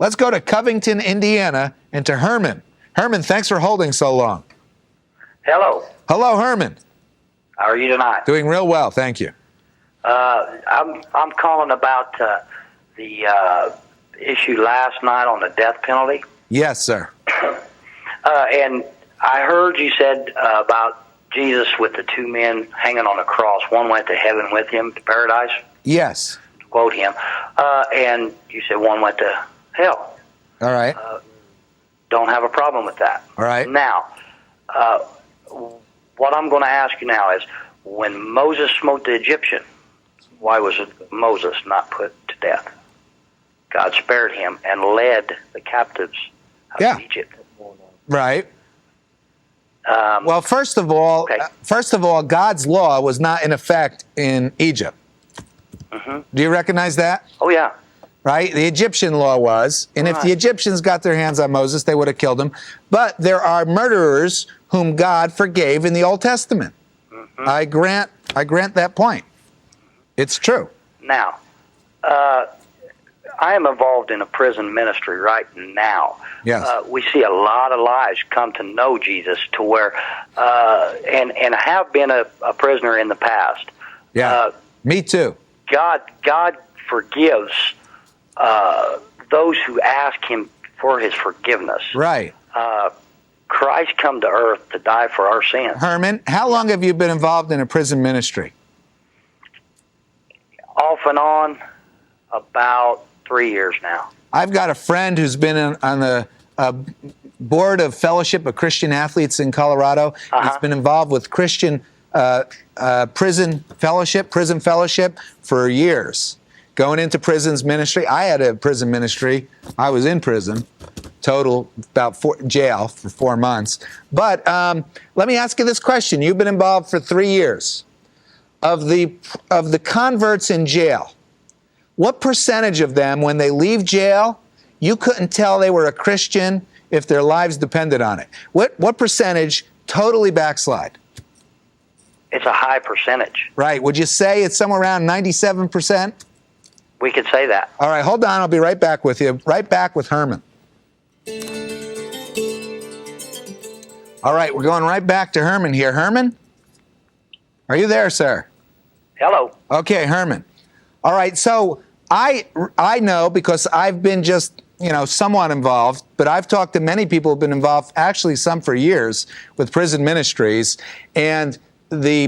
Let's go to Covington, Indiana, and to Herman. Herman, thanks for holding so long. Hello. Hello, Herman. How are you tonight? Doing real well, thank you. I'm calling about the issue last night on the death penalty. Yes, sir. And I heard you said about Jesus with the two men hanging on the cross. One went to heaven with him, to paradise. Yes. To quote him. And you said one went to hell. All right. Don't have a problem with that. All right. Now, what I'm going to ask you now is, when Moses smote the Egyptian, why was Moses not put to death? God spared him and led the captives out of Egypt. Right. Well, first of all, God's law was not in effect in Egypt. Mm-hmm. Do you recognize that? Oh, yeah. Right? The Egyptian law was, and if the Egyptians got their hands on Moses, they would have killed him. But there are murderers whom God forgave in the Old Testament. Mm-hmm. I grant that point. It's true. Now, I am involved in a prison ministry right now. Yes. We see a lot of lives come to know Jesus to where, and I have been a prisoner in the past. Yeah, me too. God forgives those who ask him for his forgiveness. Right. Christ come to earth to die for our sins. Herman, how long have you been involved in a prison ministry? Off and on, about 3 years now. I've got a friend who's been on the board of Fellowship of Christian Athletes in Colorado. He's been involved with Christian prison fellowship for years, going into prisons ministry. I had a prison ministry. I was in prison, total jail for 4 months. But let me ask you this question. You've been involved for 3 years. Of the converts in jail, what percentage of them, when they leave jail, you couldn't tell they were a Christian if their lives depended on it? What percentage totally backslide? It's a high percentage. Right. Would you say it's somewhere around 97%? We could say that. All right, hold on. I'll be right back with you. Right back with Herman. All right, we're going right back to Herman here. Herman? Are you there, sir? Hello. Okay, Herman. All right, so I know, because I've been just, somewhat involved, but I've talked to many people who've been involved, actually some for years, with prison ministries, and the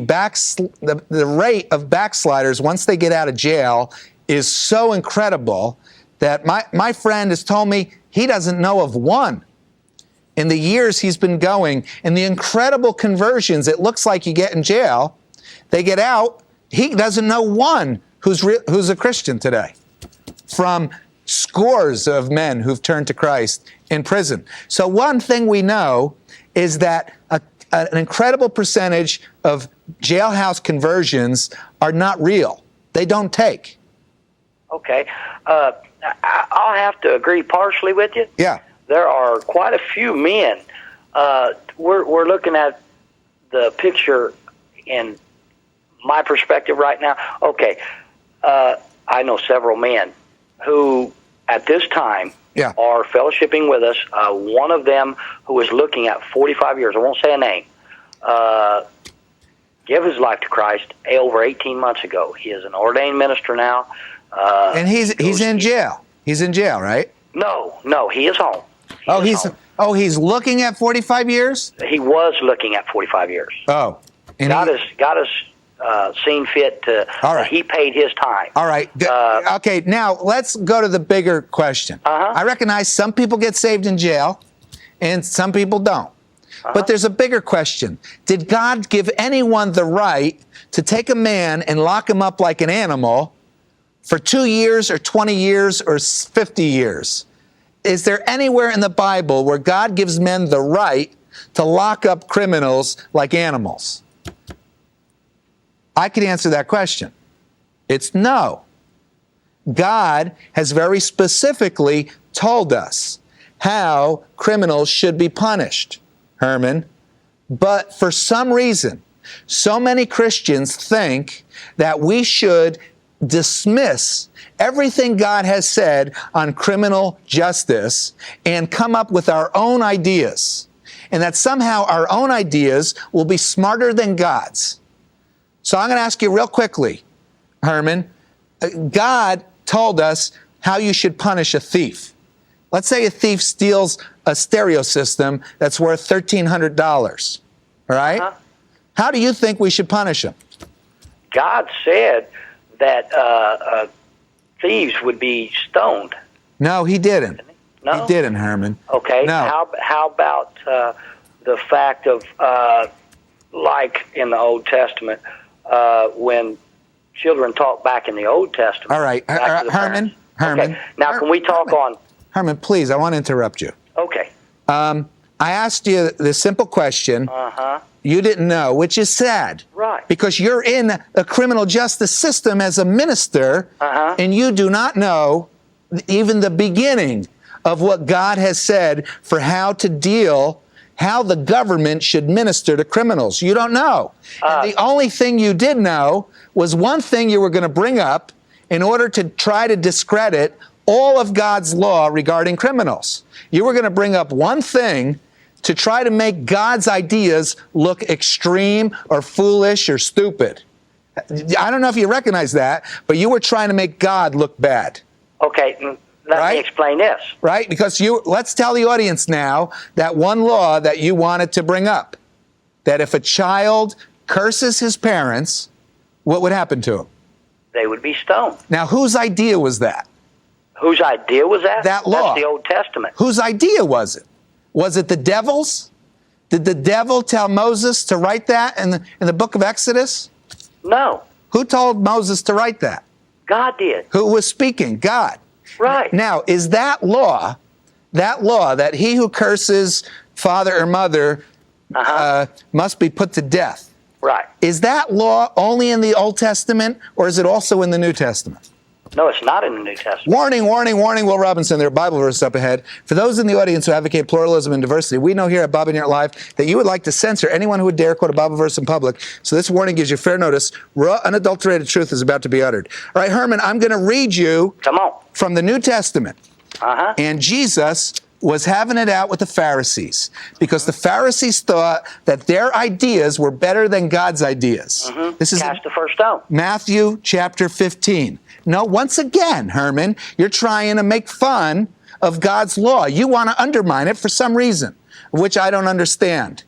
rate of backsliders once they get out of jail is so incredible that my friend has told me he doesn't know of one in the years he's been going, and the incredible conversions it looks like you get in jail. They get out, he doesn't know one who's a Christian today, from scores of men who've turned to Christ in prison. So one thing we know is that an incredible percentage of jailhouse conversions are not real. They don't take. Okay. I'll have to agree partially with you. Yeah. There are quite a few men. We're looking at the picture in my perspective right now. Okay. I know several men who, at this time, are fellowshipping with us. One of them who is looking at 45 years, I won't say a name, give his life to Christ over 18 months ago. He is an ordained minister now. And he's in jail. He's in jail, right? No, he is home. He's looking at 45 years? He was looking at 45 years. Oh. And God has seen fit to, he paid his time. All right. Okay, now let's go to the bigger question. I recognize some people get saved in jail and some people don't. But there's a bigger question. Did God give anyone the right to take a man and lock him up like an animal for 2 years or 20 years or 50 years? Is there anywhere in the Bible where God gives men the right to lock up criminals like animals? I could answer that question. It's no. God has very specifically told us how criminals should be punished, Herman. But for some reason, so many Christians think that we should dismiss everything God has said on criminal justice and come up with our own ideas, and that somehow our own ideas will be smarter than God's. So I'm going to ask you real quickly, Herman, God told us how you should punish a thief. Let's say a thief steals a stereo system that's worth $1,300, all right? Uh-huh. How do you think we should punish him? God said that thieves would be stoned. No, he didn't. No? He didn't, Herman. Okay. No. How about the fact of, like in the Old Testament, when children talk back in the Old Testament? All right, Herman. Okay. Now, can we talk on? Herman, please, I want to interrupt you. Okay. I asked you the simple question. Uh-huh. You didn't know, which is sad. Right. Because you're in a criminal justice system as a minister, and you do not know even the beginning of what God has said for how the government should minister to criminals. You don't know. And the only thing you did know was one thing you were going to bring up in order to try to discredit all of God's law regarding criminals. You were going to bring up one thing to try to make God's ideas look extreme or foolish or stupid. I don't know if you recognize that, but you were trying to make God look bad. Okay, let me explain this. Right? Because let's tell the audience now that one law that you wanted to bring up, that if a child curses his parents, what would happen to him? They would be stoned. Now, whose idea was that? Whose idea was that? That law. That's the Old Testament. Whose idea was it? Was it the devil's? Did the devil tell Moses to write that in the book of Exodus? No. Who told Moses to write that? God did. Who was speaking? God. Right. Now, is that law that he who curses father or mother must be put to death? Right. Is that law only in the Old Testament, or is it also in the New Testament? No, it's not in the New Testament. Warning, warning, warning, Will Robinson. There are Bible verses up ahead. For those in the audience who advocate pluralism and diversity, we know here at Bob and Yurt Live that you would like to censor anyone who would dare quote a Bible verse in public. So this warning gives you fair notice. Raw, unadulterated truth is about to be uttered. All right, Herman, I'm going to read you from the New Testament. And Jesus was having it out with the Pharisees because the Pharisees thought that their ideas were better than God's ideas. This is Cast the first stone. Matthew chapter 15. No, once again, Herman, you're trying to make fun of God's law. You want to undermine it for some reason, which I don't understand.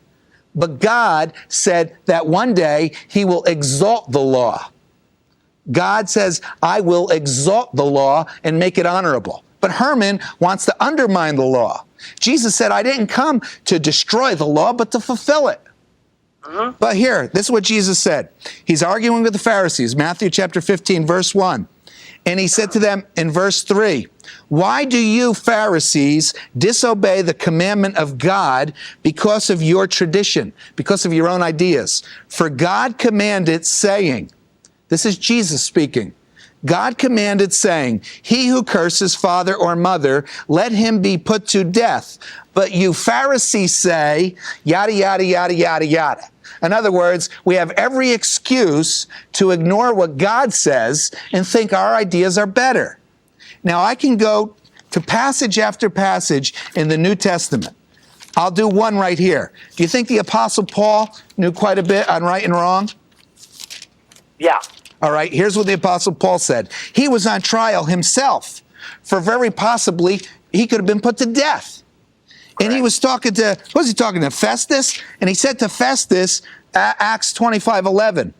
But God said that one day he will exalt the law. God says, I will exalt the law and make it honorable. But Herman wants to undermine the law. Jesus said, I didn't come to destroy the law, but to fulfill it. But here, this is what Jesus said. He's arguing with the Pharisees, Matthew chapter 15, verse 1. And he said to them in verse 3, why do you Pharisees disobey the commandment of God because of your tradition, because of your own ideas? For God commanded, saying, this is Jesus speaking, God commanded, saying, he who curses father or mother, let him be put to death. But you Pharisees say, yada, yada, yada, yada, yada. In other words, we have every excuse to ignore what God says and think our ideas are better. Now, I can go to passage after passage in the New Testament. I'll do one right here. Do you think the Apostle Paul knew quite a bit on right and wrong? Yeah. All right, here's what the Apostle Paul said. He was on trial himself, for very possibly he could have been put to death. And he was talking to, what was he talking to, Festus? And he said to Festus, Acts 25:11,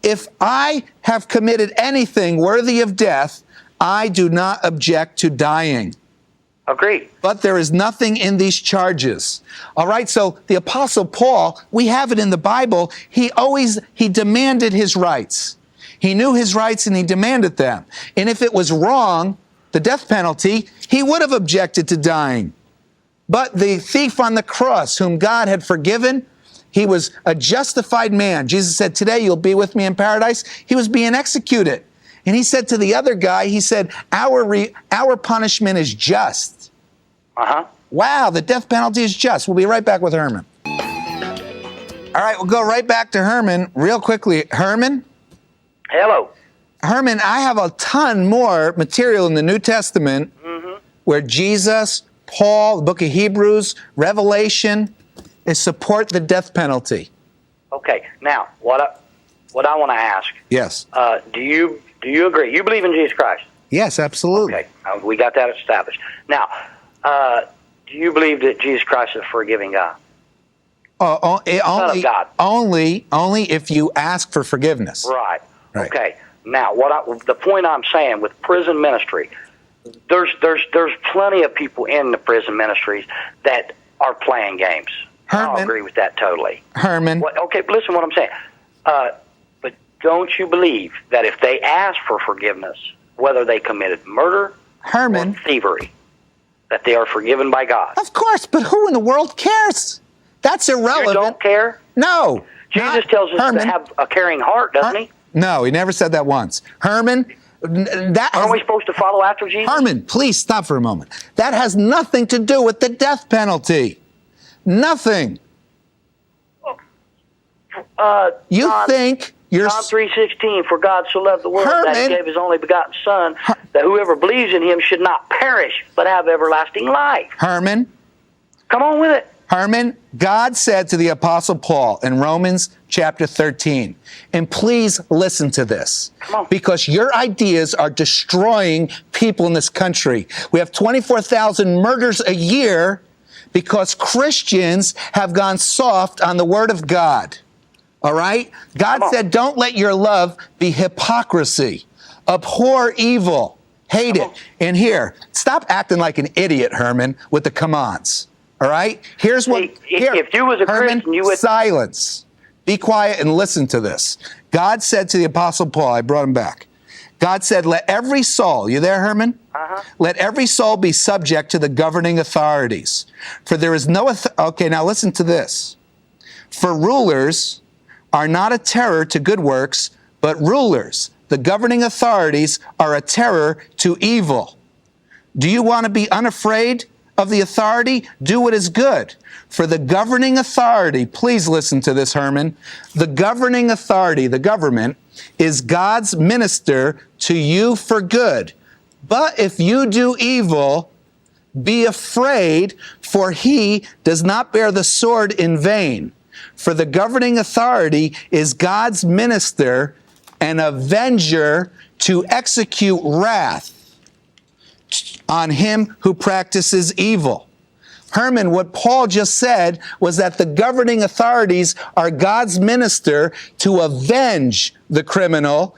if I have committed anything worthy of death, I do not object to dying. Agreed. But there is nothing in these charges. All right, so the Apostle Paul, we have it in the Bible, he demanded his rights. He knew his rights and he demanded them. And if it was wrong, the death penalty, he would have objected to dying. But the thief on the cross, whom God had forgiven, he was a justified man. Jesus said, today you'll be with me in paradise. He was being executed. And he said to the other guy, he said, our punishment is just. Wow, the death penalty is just. We'll be right back with Herman. All right, we'll go right back to Herman real quickly. Herman? Hello. Herman, I have a ton more material in the New Testament where Jesus, Paul, the book of Hebrews, Revelation, is support the death penalty. Okay. Now, what I want to ask. Yes. Do you agree? You believe in Jesus Christ? Yes, absolutely. Okay. We got that established. Now, do you believe that Jesus Christ is a forgiving God? Only, of God. only if you ask for forgiveness. Right. Right. Okay. Now, the point I'm saying with prison ministry, there's plenty of people in the prison ministries that are playing games. Herman, I'll agree with that totally. Herman. Okay, but listen to what I'm saying. But don't you believe that if they ask for forgiveness, whether they committed murder Herman, or thievery, that they are forgiven by God? Of course, but who in the world cares? That's irrelevant. You don't care? No. Jesus tells us Herman. to have a caring heart, doesn't he? No, he never said that once. Herman, Aren't we supposed to follow after Jesus? Herman, please stop for a moment. That has nothing to do with the death penalty. Nothing. You John, think you're... John 3:16, for God so loved the world that he Herman. gave his only begotten Son, that whoever believes in him should not perish, but have everlasting life. Herman, Come on with it. Herman, God said to the Apostle Paul in Romans chapter 13, and please listen to this, because your ideas are destroying people in this country. We have 24,000 murders a year because Christians have gone soft on the Word of God. All right? God said, don't let your love be hypocrisy. Abhor evil. Hate it. And here, stop acting like an idiot, Herman, with the come-ons. All right? Here's what... If you was a Herman, Christian, you would... Silence. Be quiet and listen to this. God said to the Apostle Paul, I brought him back. God said, let every soul... You there, Herman? Let every soul be subject to the governing authorities. For there is no... Okay, now listen to this. For rulers are not a terror to good works, but rulers, the governing authorities, are a terror to evil. Do you want to be unafraid of the authority? Do what is good. For the governing authority, please listen to this, Herman. The governing authority, the government, is God's minister to you for good. But if you do evil, be afraid, for he does not bear the sword in vain. For the governing authority is God's minister, an avenger to execute wrath on him who practices evil. Herman, what Paul just said was that the governing authorities are God's minister to avenge the criminal